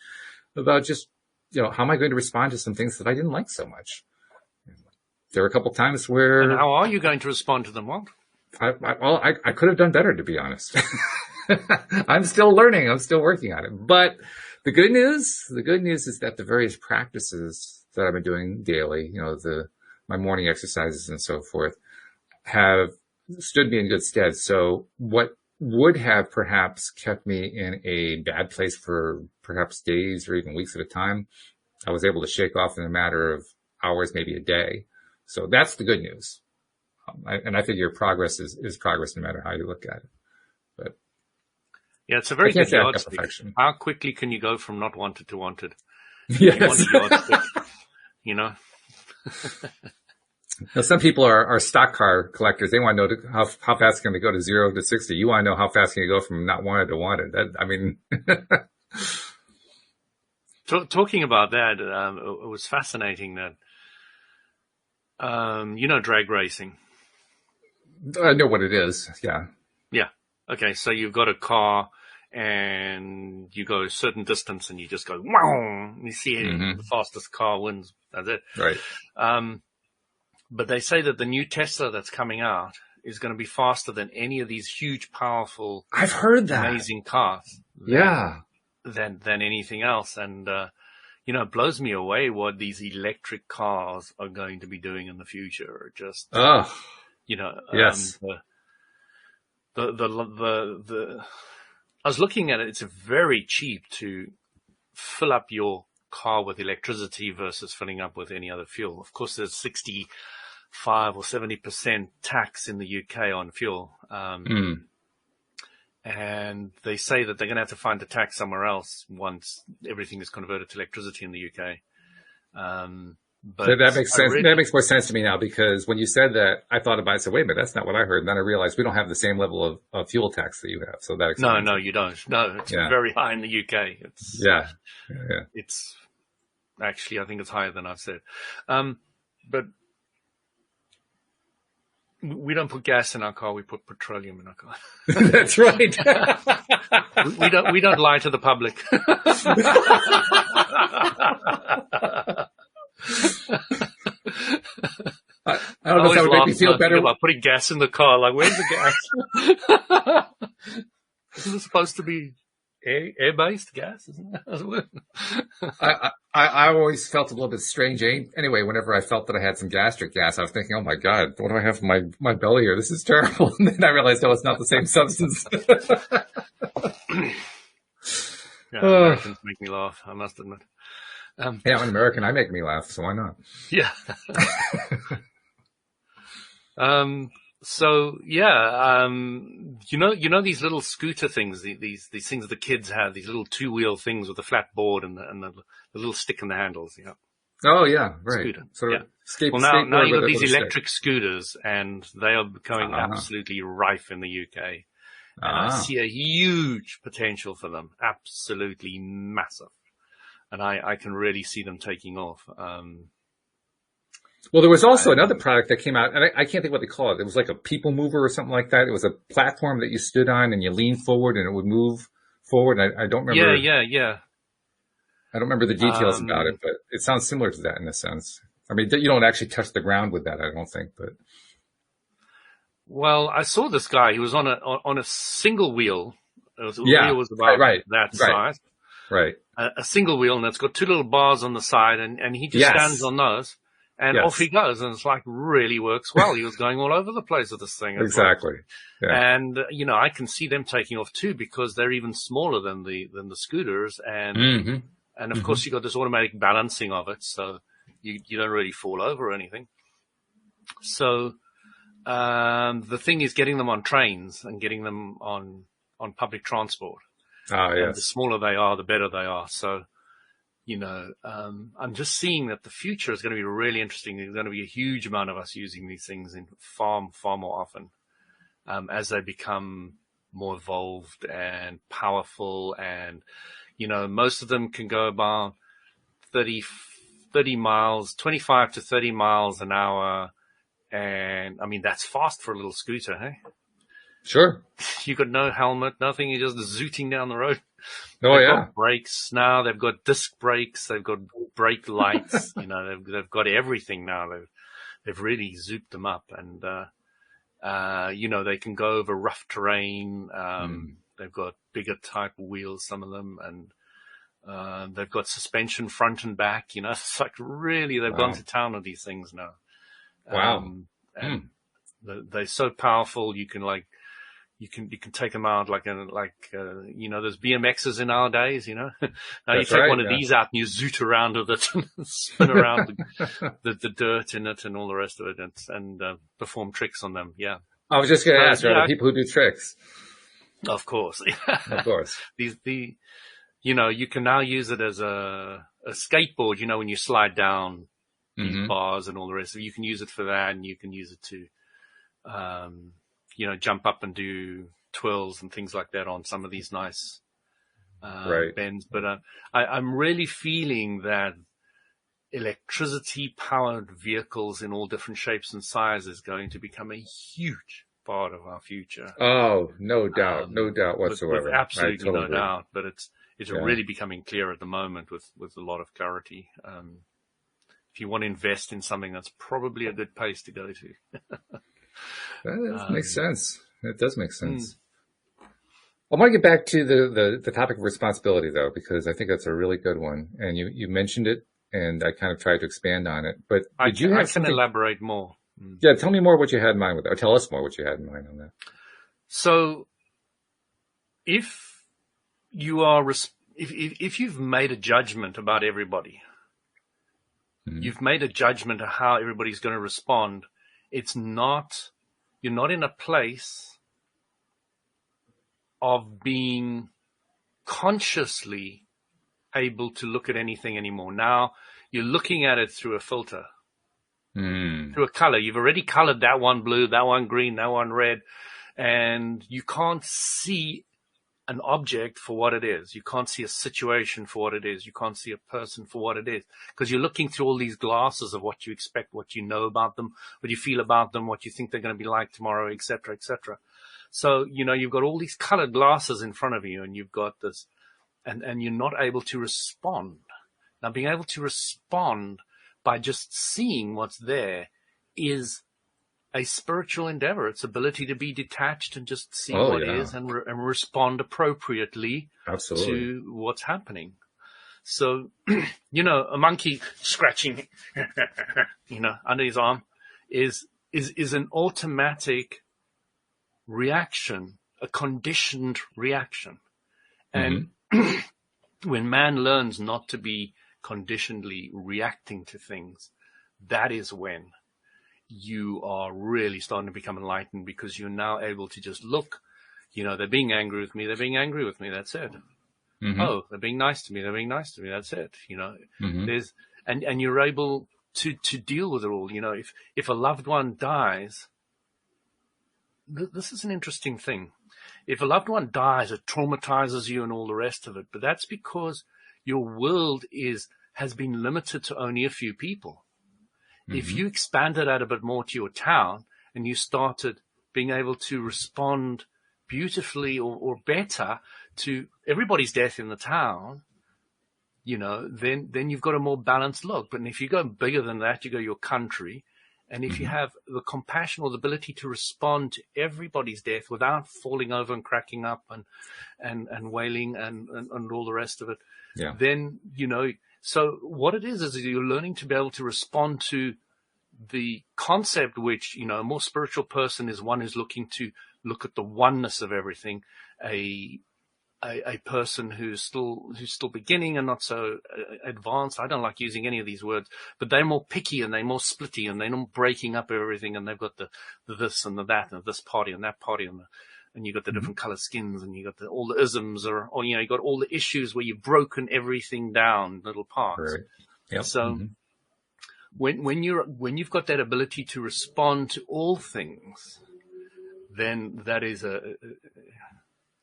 about just, how am I going to respond to some things that I didn't like so much? There were a couple times where... And how are you going to respond to them, Walt? I could have done better, to be honest. I'm still learning. I'm still working on it. But the good news is that the various practices that I've been doing daily, my morning exercises and so forth, have stood me in good stead. So what would have perhaps kept me in a bad place for perhaps days or even weeks at a time, I was able to shake off in a matter of hours, maybe a day. So that's the good news. And I figure progress is progress no matter how you look at it. But yeah, it's a very good yardstick. How quickly can you go from not wanted to wanted? Yes. Now, some people are stock car collectors. They want to know how fast can they go to 0 to 60. You want to know how fast can you go from not wanted to wanted. Talking about that, it was fascinating that, drag racing. I know what it is. Yeah. Yeah. Okay. So you've got a car and you go a certain distance and you just go, wow, you see the fastest car wins. That's it. Right. But they say that the new Tesla that's coming out is going to be faster than any of these huge, powerful, I've heard that, amazing cars. Than anything else. And, it blows me away what these electric cars are going to be doing in the future. Just, yes. I was looking at it. It's very cheap to fill up your car with electricity versus filling up with any other fuel. Of course, there's 65 or 70% tax in the UK on fuel. and they say that they're going to have to find a tax somewhere else once everything is converted to electricity in the UK. But So that makes sense. That makes more sense to me now, because when you said that, I thought about it. I said, wait a minute, that's not what I heard. And then I realized we don't have the same level of fuel tax that you have. So that explains no, you don't. No, it's very high in the UK. It's actually, I think it's higher than I've said. But we don't put gas in our car. We put petroleum in our car. That's right. we don't lie to the public. I don't know if that would make me feel better about putting gas in the car. Like, where's the gas? Isn't it supposed to be air-based gas? Isn't it? I always felt a little bit strange. Anyway, whenever I felt that I had some gastric gas, I was thinking, oh my God, what do I have in my belly here? This is terrible. And then I realized, it's not the same substance. Americans make me laugh, I must admit. I'm an American. I make me laugh, so why not? Yeah. So yeah, you know these little scooter things, these things the kids have, these little 2-wheel things with the flat board and the little stick in the handles. Yeah. Oh yeah, right. Scooter. Sort of Well, now you got these electric scooters, and they are becoming absolutely rife in the UK. And I see a huge potential for them, absolutely massive. And I can really see them taking off. Well, there was also another product that came out, and I can't think what they call it. It was like a people mover or something like that. It was a platform that you stood on and you leaned forward and it would move forward. I don't remember. Yeah. I don't remember the details about it, but it sounds similar to that in a sense. I mean, you don't actually touch the ground with that, I don't think, but. Well, I saw this guy. He was on a single wheel. The wheel was about that size. Right. A single wheel, and it's got 2 little bars on the side, and he just stands on those. And off he goes, and it's like really works well. He was going all over the place with this thing. Exactly. Yeah. And I can see them taking off too, because they're even smaller than the scooters, and of course you got this automatic balancing of it, so you don't really fall over or anything. So the thing is getting them on trains and getting them on public transport. And the smaller they are, the better they are. So. I'm just seeing that the future is going to be really interesting. There's going to be a huge amount of us using these things in far, far more often, as they become more evolved and powerful. And, most of them can go about 30 miles, 25 to 30 miles an hour. And I mean, that's fast for a little scooter, hey? Sure. You got no helmet, nothing. You're just zooting down the road. Oh, they've got brakes now. They've got disc brakes. They've got brake lights. They've got everything now. They've really zooped them up, and they can go over rough terrain. They've got bigger type wheels, some of them, and they've got suspension front and back. It's like really they've gone to town on these things now. Wow. And they're so powerful. You can take them out like there's BMXs in our days, Now you take one of these out and you zoot around with it and spin around the dirt in it and all the rest of it and perform tricks on them. Yeah. I was just going to ask, are there people who do tricks? Of course. Of course. You can now use it as a skateboard, when you slide down these bars and all the rest of it. You can use it for that, and you can use it to, jump up and do twirls and things like that on some of these nice bends. But I'm really feeling that electricity-powered vehicles in all different shapes and sizes is going to become a huge part of our future. Oh, no doubt. No doubt whatsoever. With absolutely no doubt. But it's really becoming clear at the moment with a lot of clarity. If you want to invest in something, that's probably a good place to go to. That makes sense. It does make sense. I want to get back to the topic of responsibility, though, because I think that's a really good one. And you mentioned it, and I kind of tried to expand on it. But I can elaborate more. Yeah, tell me more what you had in mind with that. Or tell us more what you had in mind on that. So, if you are if you've made a judgment about everybody, you've made a judgment of how everybody's going to respond. You're not in a place of being consciously able to look at anything anymore. Now you're looking at it through a filter, through a color. You've already colored that one blue, that one green, that one red, and you can't see an object for what it is. You can't see a situation for what it is. You can't see a person for what it is, because you're looking through all these glasses of what you expect, what you know about them, what you feel about them, what you think they're going to be like tomorrow, etc., etc. So, you've got all these colored glasses in front of you, and you've got this, and you're not able to respond. Now, being able to respond by just seeing what's there is a spiritual endeavor. It's ability to be detached and just see what is and respond appropriately to what's happening. So, a monkey scratching, under his arm is an automatic reaction, a conditioned reaction. And when man learns not to be conditionally reacting to things, that is when you are really starting to become enlightened, because you're now able to just look, they're being angry with me. They're being angry with me. That's it. Oh, they're being nice to me. They're being nice to me. That's it. There's, and you're able to deal with it all. If a loved one dies, this is an interesting thing. If a loved one dies, it traumatizes you and all the rest of it. But that's because your world has been limited to only a few people. If you expanded out a bit more to your town and you started being able to respond beautifully or better to everybody's death in the town, then you've got a more balanced look. But if you go bigger than that, you go your country. And if you have the compassion or the ability to respond to everybody's death without falling over and cracking up and wailing and all the rest of it, then, so what it is you're learning to be able to respond to the concept, which, a more spiritual person is one who's looking to look at the oneness of everything. A person who's still beginning and not so advanced. I don't like using any of these words, but they're more picky and they're more splitty and they're not breaking up everything, and they've got the this and the that and this party and that party and you got the different color skins, and you got all the isms, or you got all the issues where you've broken everything down little parts. Right. Yep. So when you've got that ability to respond to all things, then that is a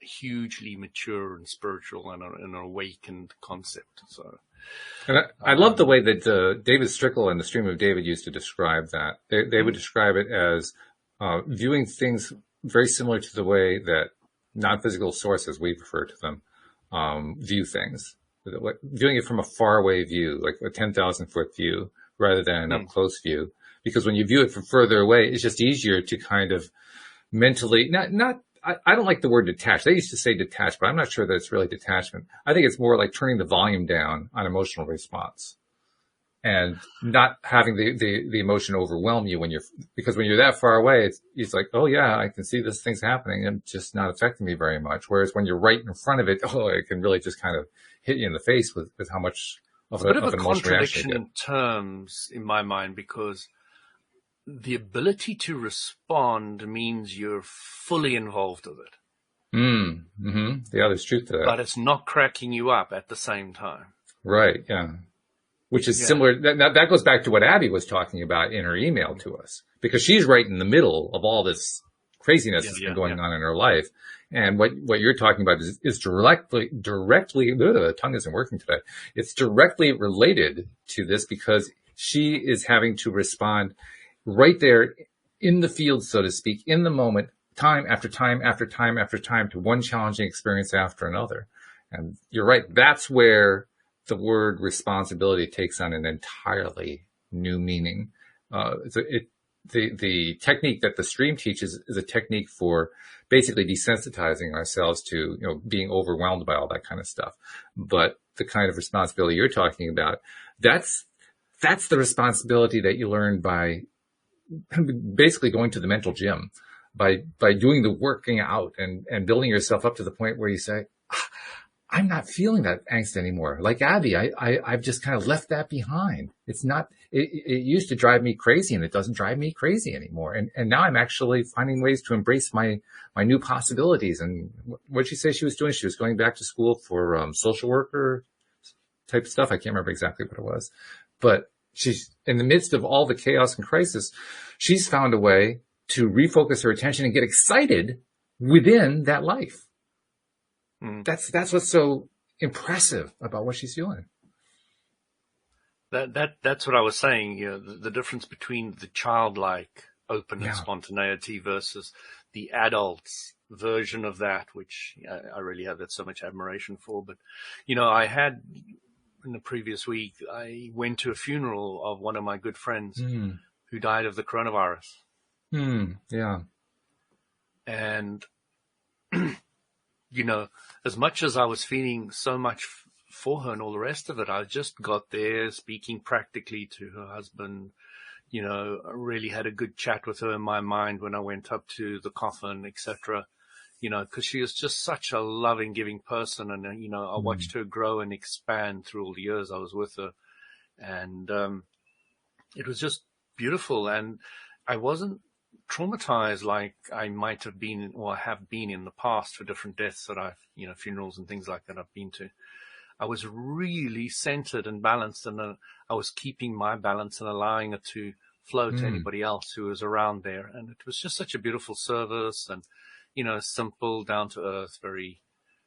hugely mature and spiritual and an awakened concept. So, and I love the way that David Strickle and the Stream of David used to describe that. They would describe it as viewing things very similar to the way that non-physical sources, we refer to them, view things. Viewing it from a faraway view, like a 10,000-foot view, rather than an up-close view. Because when you view it from further away, it's just easier to kind of mentally, I don't like the word detached. They used to say detached, but I'm not sure that it's really detachment. I think it's more like turning the volume down on emotional response and not having the emotion overwhelm you because when you're that far away, it's like, oh yeah, I can see this thing's happening and just not affecting me very much. Whereas when you're right in front of it, it can really just kind of hit you in the face with how much of an emotional reaction. It's a bit of a contradiction in terms in my mind, because the ability to respond means you're fully involved with it. Yeah, there's truth to that. But it's not cracking you up at the same time. Right, yeah. Which is similar. That goes back to what Abby was talking about in her email to us, because she's right in the middle of all this craziness that's been going on in her life. And what you're talking about is directly, the tongue isn't working today. It's directly related to this, because she is having to respond right there in the field, so to speak, in the moment, time after time after time after time, to one challenging experience after another. And you're right. That's where the word responsibility takes on an entirely new meaning. The technique that the stream teaches is a technique for basically desensitizing ourselves to, being overwhelmed by all that kind of stuff. But the kind of responsibility you're talking about, that's the responsibility that you learn by basically going to the mental gym, by doing the working out and building yourself up to the point where you say, I'm not feeling that angst anymore. Like Abby, I've just kind of left that behind. It's not it used to drive me crazy, and it doesn't drive me crazy anymore. And now I'm actually finding ways to embrace my new possibilities. And what did she say she was doing? She was going back to school for social worker type stuff. I can't remember exactly what it was, but she's in the midst of all the chaos and crisis. She's found a way to refocus her attention and get excited within that life. That's what's so impressive about what she's doing. That's what I was saying. You know, the difference between the childlike open and spontaneity versus the adult's version of that, which I really have so much admiration for. But, you know, I had in the previous week, I went to a funeral of one of my good friends who died of the coronavirus. Yeah. And, you know, as much as I was feeling so much for her and all the rest of it, I just got there speaking practically to her husband, you know, really had a good chat with her in my mind when I went up to the coffin, etc. You know, because she was just such a loving, giving person. And, you know, I watched her grow and expand through all the years I was with her. And it was just beautiful. And I wasn't traumatized like I might have been or have been in the past for different deaths that I've, you know, funerals and things like that I've been to. I was really centered and balanced, and I was keeping my balance and allowing it to flow to anybody else who was around there. And it was just such a beautiful service, and, you know, simple, down to earth, very,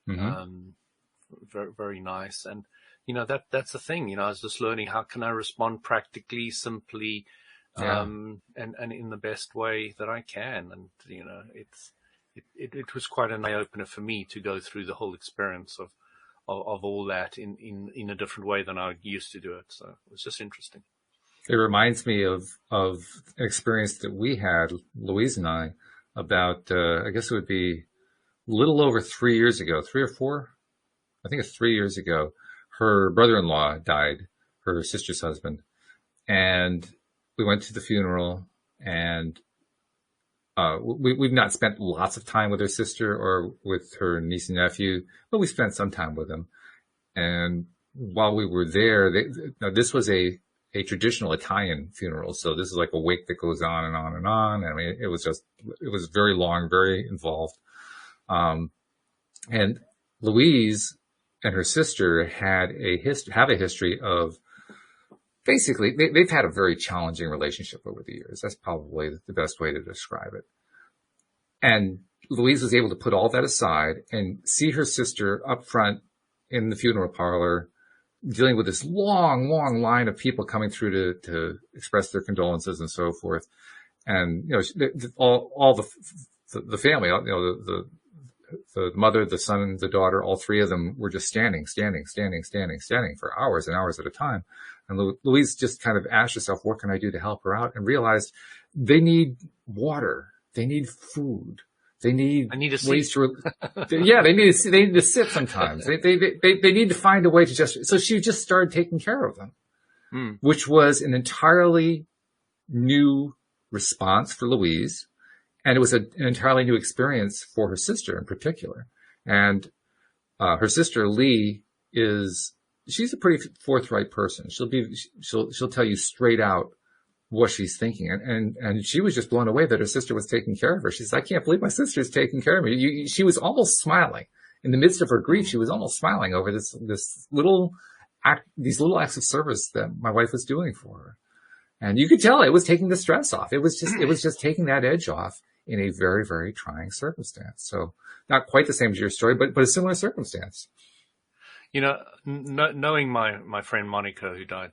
very, very nice. And, you know, that's the thing, you know, I was just learning how can I respond practically, simply, and in the best way that I can. And, you know, it was quite an eye opener for me to go through the whole experience of all that in a different way than I used to do it. So it was just interesting. It reminds me of an experience that we had, Louise and I, about, I guess it would be a little over 3 years ago, 3 or 4. I think it's 3 years ago. Her brother-in-law died, her sister's husband. And we went to the funeral, and we've not spent lots of time with her sister or with her niece and nephew, but we spent some time with them. And while we were there, this was a traditional Italian funeral. So this is like a wake that goes on and on and on. I mean, it was very long, very involved. And Louise and her sister have a history of, basically, they've had a very challenging relationship over the years. That's probably the best way to describe it. And Louise was able to put all that aside and see her sister up front in the funeral parlor, dealing with this long, long line of people coming through to express their condolences and so forth. And, you know, all the family, you know, the mother, the son, the daughter, all three of them were just standing for hours and hours at a time. And Louise just kind of asked herself, what can I do to help her out? And realized they need water. They need food. They need ways to, they need to sit sometimes. They need to find a way to so she just started taking care of them, which was an entirely new response for Louise. And it was an entirely new experience for her sister in particular. And, her sister Lee she's a pretty forthright person. She'll tell you straight out what she's thinking. And she was just blown away that her sister was taking care of her. She said, I can't believe my sister's taking care of me. She was almost smiling in the midst of her grief. She was almost smiling over these little acts of service that my wife was doing for her. And you could tell it was taking the stress off. It was just taking that edge off in a very, very trying circumstance. So not quite the same as your story, but a similar circumstance. You know, knowing my friend Monica who died,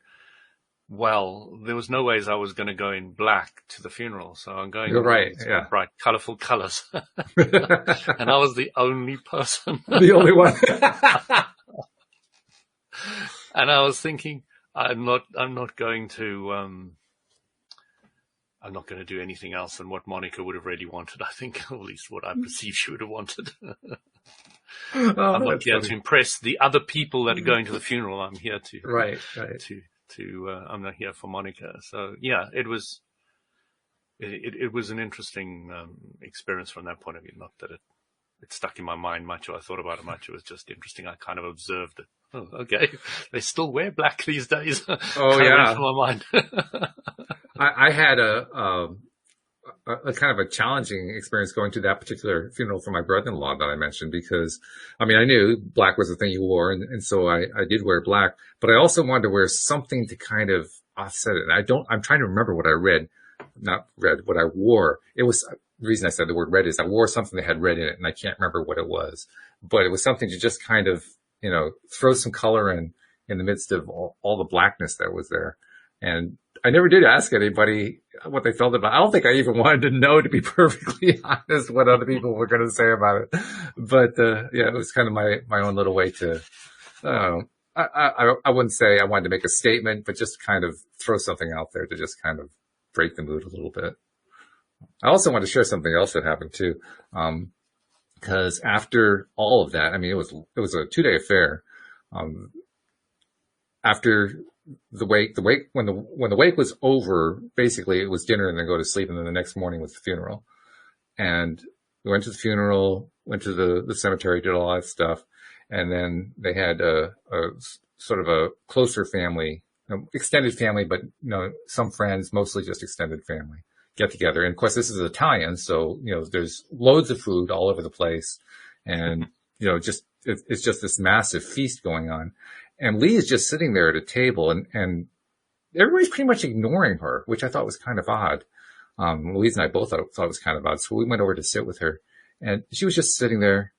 well, there was no ways I was going to go in black to the funeral. So I'm going in bright, colorful colors. And I was the only person. The only one. And I was thinking, I'm not going to do anything else than what Monica would have really wanted. I think, or at least what I perceive she would have wanted. I'm not here to impress the other people that are going to the funeral. I'm here to, I'm not here for Monica. So yeah, it was an interesting, experience from that point of view. Not that it stuck in my mind much or I thought about it much. It was just interesting. I kind of observed it. Oh, okay. They still wear black these days. Oh Kind of went yeah, through my mind. I had a kind of a challenging experience going to that particular funeral for my brother-in-law that I mentioned because, I mean, I knew black was the thing you wore, and so I did wear black, but I also wanted to wear something to kind of offset it. And I'm trying to remember what I what I wore. It was, the reason I said the word red is I wore something that had red in it, and I can't remember what it was, but it was something to just kind of, throw some color in the midst of all the blackness that was there. And I never did ask anybody what they felt about it. I don't think I even wanted to know, to be perfectly honest, what other people were going to say about it. But, yeah, it was kind of my own little way to, I wouldn't say I wanted to make a statement, but just kind of throw something out there to just kind of break the mood a little bit. I also want to share something else that happened too. Cause after all of that, I mean, it was a 2-day affair. After the wake, when the wake was over, basically it was dinner and then go to sleep. And then the next morning was the funeral. And we went to the funeral, went to the cemetery, did all that stuff. And then they had a sort of a closer family, extended family, but some friends, mostly just extended family, get together. And of course, this is Italian. So, there's loads of food all over the place. And, it's just this massive feast going on. And Lee is just sitting there at a table and everybody's pretty much ignoring her, which I thought was kind of odd. Louise and I both thought it was kind of odd. So we went over to sit with her and she was just sitting there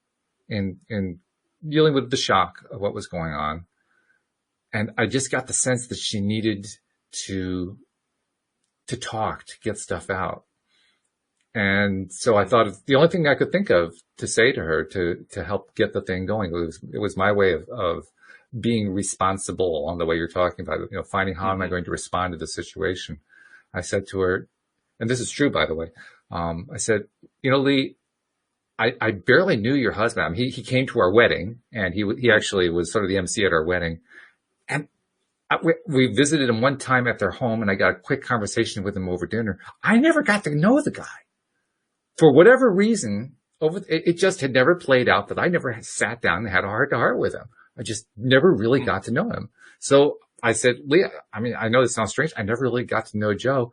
and dealing with the shock of what was going on. And I just got the sense that she needed to talk, to get stuff out. And so I thought the only thing I could think of to say to her to help get the thing going, it was my way of being responsible on the way you're talking about it, finding how am I going to respond to the situation. I said to her, and this is true, by the way. I said, Lee, I barely knew your husband. I mean, he came to our wedding and he actually was sort of the MC at our wedding. And we visited him one time at their home and I got a quick conversation with him over dinner. I never got to know the guy. For whatever reason, it just had never played out that I never sat down and had a heart-to-heart with him. I just never really got to know him. So I said, Leah, I mean, I know this sounds strange. I never really got to know Joe.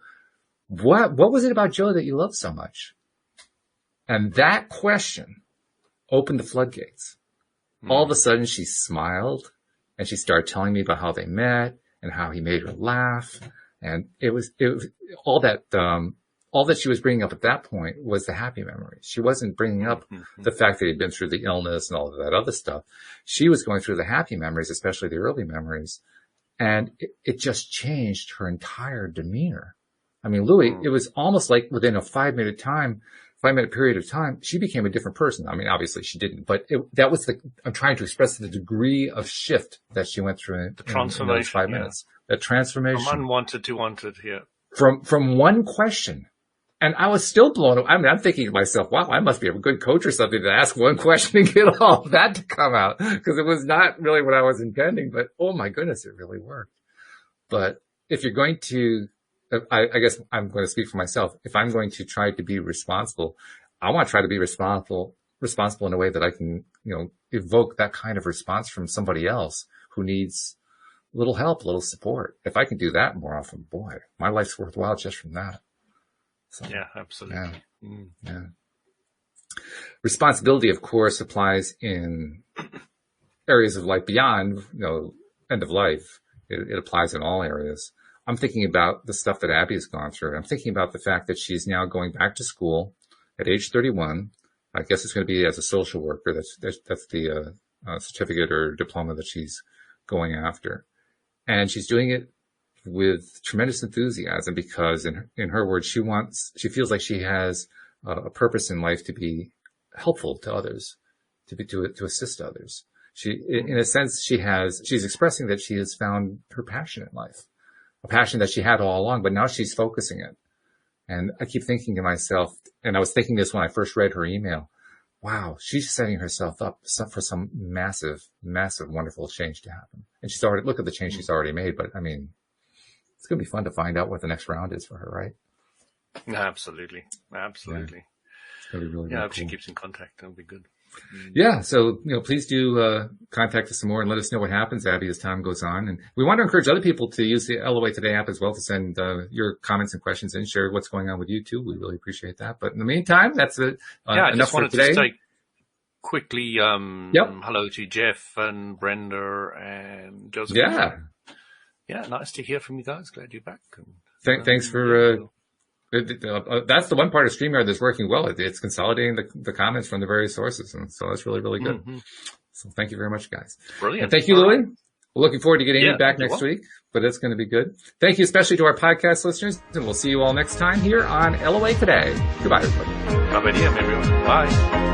What was it about Joe that you loved so much? And that question opened the floodgates. All of a sudden she smiled and she started telling me about how they met and how he made her laugh. And it was all that she was bringing up at that point was the happy memories. She wasn't bringing up the fact that he'd been through the illness and all of that other stuff. She was going through the happy memories, especially the early memories. And it just changed her entire demeanor. I mean, Louie, it was almost like within a 5-minute period of time, she became a different person. I mean, obviously she didn't, but I'm trying to express the degree of shift that she went through in those 5 minutes. That transformation. From unwanted to wanted, yeah. From one question. And I was still blown away. I mean, I'm thinking to myself, wow, I must be a good coach or something to ask one question and get all of that to come out. Because it was not really what I was intending, but oh my goodness, it really worked. But if you're going to, I guess I'm going to speak for myself. If I'm going to try to be responsible, I want to try to be responsible in a way that I can, evoke that kind of response from somebody else who needs a little help, a little support. If I can do that more often, boy, my life's worthwhile just from that. So, yeah, absolutely. Yeah. Responsibility, of course, applies in areas of life beyond, end of life. It applies in all areas. I'm thinking about the stuff that Abby has gone through. I'm thinking about the fact that she's now going back to school at age 31. I guess it's going to be as a social worker. That's the certificate or diploma that she's going after. And she's doing it with tremendous enthusiasm because in her words, she feels like she has a purpose in life to be helpful to others, to assist others. In a sense, she's expressing that she has found her passion in life, a passion that she had all along, but now she's focusing it. And I keep thinking to myself, and I was thinking this when I first read her email, wow, she's setting herself up for some massive, massive, wonderful change to happen. And look at the change she's already made, but I mean, it's going to be fun to find out what the next round is for her, right? Absolutely. Yeah. It's going to be really, yeah, really if she cool. keeps in contact, that'll be good. Yeah. So, please do contact us some more and let us know what happens, Abby, as time goes on. And we want to encourage other people to use the LOA Today app as well to send your comments and questions and share what's going on with you too. We really appreciate that. But in the meantime, that's it. I enough just for wanted today. to say quickly, Yep. hello to Jeff and Brenda and Joseph. Yeah. Yeah, nice to hear from you guys. Glad you're back. Thanks for that's the one part of StreamYard that's working well. It's consolidating the comments from the various sources, and so that's really, really good. So thank you very much, guys. Brilliant. And thank you, Louie. We're looking forward to getting you back next week, but it's going to be good. Thank you especially to our podcast listeners, and we'll see you all next time here on LOA Today. Goodbye, everybody. Bye, everyone. Bye.